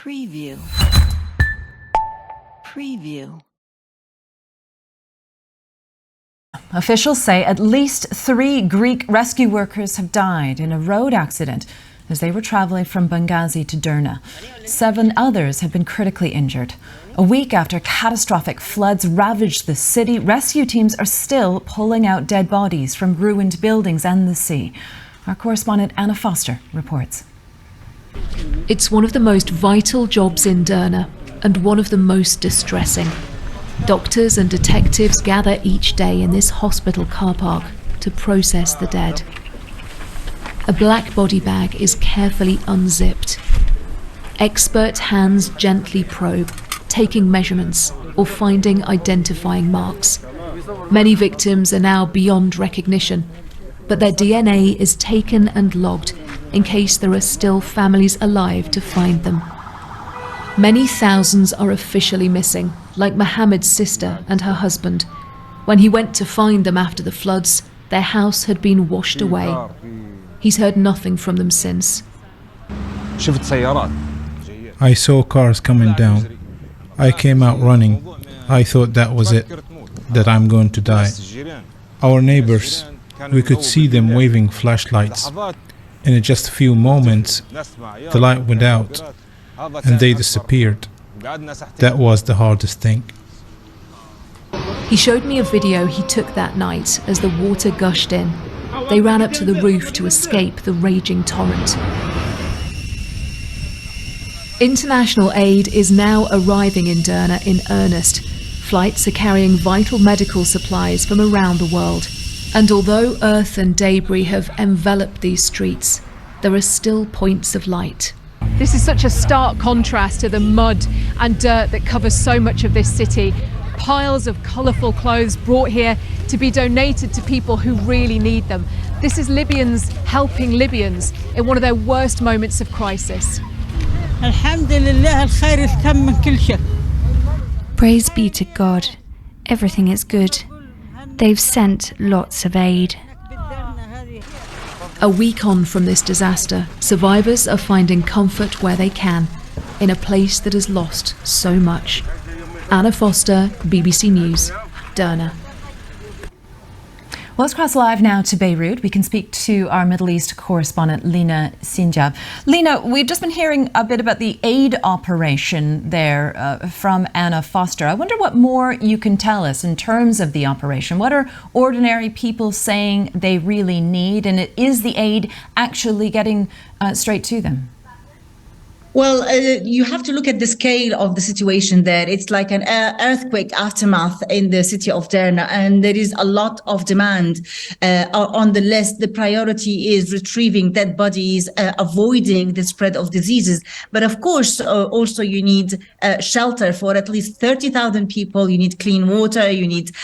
Preview. Preview. Officials say at least 3 Greek rescue workers have died in a road accident as they were travelling from Benghazi to Derna. 7 others have been critically injured. A week after catastrophic floods ravaged the city, rescue teams are still pulling out dead bodies from ruined buildings and the sea. Our correspondent Anna Foster reports. It's one of the most vital jobs in Derna and one of the most distressing. Doctors and detectives gather each day in this hospital car park to process the dead. A black body bag is carefully unzipped. Expert hands gently probe, taking measurements or finding identifying marks. Many victims are now beyond recognition, but their DNA is taken and logged in case there are still families alive to find them. Many thousands are officially missing, like Mohammed's sister and her husband. When he went to find them after the floods, their house had been washed away. He's heard nothing from them since. I saw cars coming down. I came out running. I thought that was it, that I'm going to die. Our neighbors, we could see them waving flashlights. And in just a few moments, the light went out and they disappeared. That was the hardest thing. He showed me a video he took that night as the water gushed in. They ran up to the roof to escape the raging torrent. International aid is now arriving in Derna in earnest. Flights are carrying vital medical supplies from around the world. And although earth and debris have enveloped these streets, there are still points of light. This is such a stark contrast to the mud and dirt that covers so much of this city. Piles of colourful clothes brought here to be donated to people who really need them. This is Libyans helping Libyans in one of their worst moments of crisis. Praise be to God. Everything is good. They've sent lots of aid. A week on from this disaster, survivors are finding comfort where they can, in a place that has lost so much. Anna Foster, BBC News, Derna. Well, let's cross live now to Beirut. We can speak to our Middle East correspondent, Lina Sinjab. Lina, we've just been hearing a bit about the aid operation there from Anna Foster. I wonder what more you can tell us in terms of the operation. What are ordinary people saying they really need? And is the aid actually getting straight to them? Well, you have to look at the scale of the situation there. It's like an earthquake aftermath in the city of Derna, and there is a lot of demand on the list. The priority is retrieving dead bodies, avoiding the spread of diseases. But of course, also you need shelter for at least 30,000 people. You need clean water. You need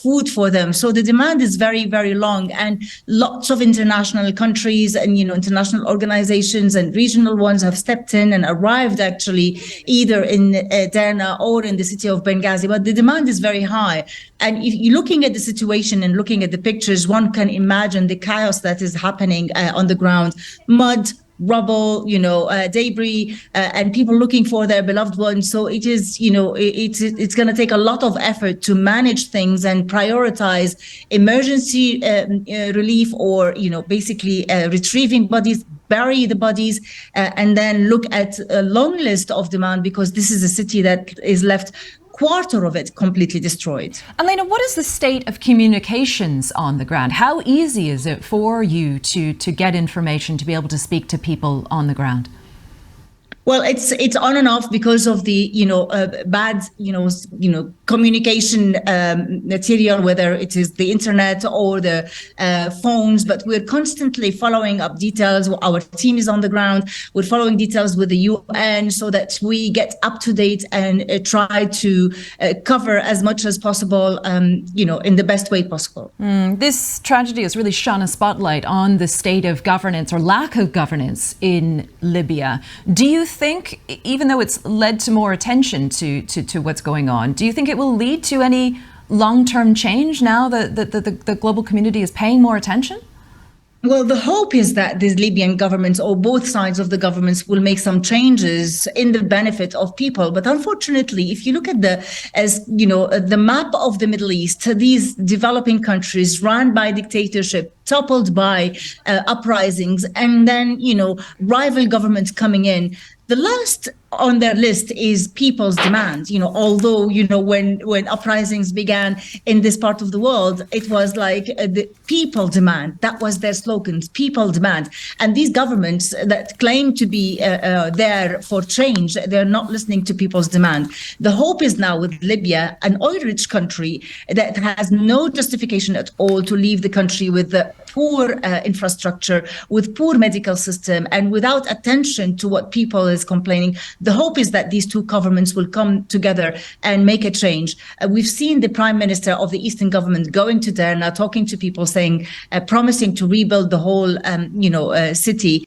food for them. So the demand is very, very long, and lots of international countries and international organizations and regional ones have stepped in and arrived actually either in Derna or in the city of Benghazi. But the demand is very high. And if you're looking at the situation and looking at the pictures, one can imagine the chaos that is happening on the ground. Mud, rubble, debris, and people looking for their beloved ones. So it is, it's going to take a lot of effort to manage things and prioritize emergency relief or, basically retrieving bodies, bury the bodies, and then look at a long list of demand, because this is a city that is left quarter of it completely destroyed. Elena, what is the state of communications on the ground? How easy is it for you to get information, to be able to speak to people on the ground? Well, it's on and off because of the bad communication material, whether it is the internet or the phones. But we're constantly following up details. Our team is on the ground. We're following details with the UN so that we get up to date and try to cover as much as possible, in the best way possible. This tragedy has really shone a spotlight on the state of governance or lack of governance in Libya. Do you think, even though it's led to more attention to what's going on, do you think it will lead to any long-term change now that the global community is paying more attention? Well, the hope is that these Libyan governments, or both sides of the governments, will make some changes in the benefit of people. But unfortunately, if you look at the map of the Middle East, these developing countries run by dictatorship, toppled by uprisings, and then rival governments coming in. The last on their list is people's demand. Although when uprisings began in this part of the world, it was like the people demand. That was their slogans: people demand. And these governments that claim to be there for change, they're not listening to people's demand. The hope is now with Libya, an oil-rich country that has no justification at all to leave the country with the poor infrastructure, with poor medical system, and without attention to what people is complaining. The hope is that these two governments will come together and make a change. We've seen the prime minister of the Eastern government going to Derna, talking to people, saying, promising to rebuild the whole, city.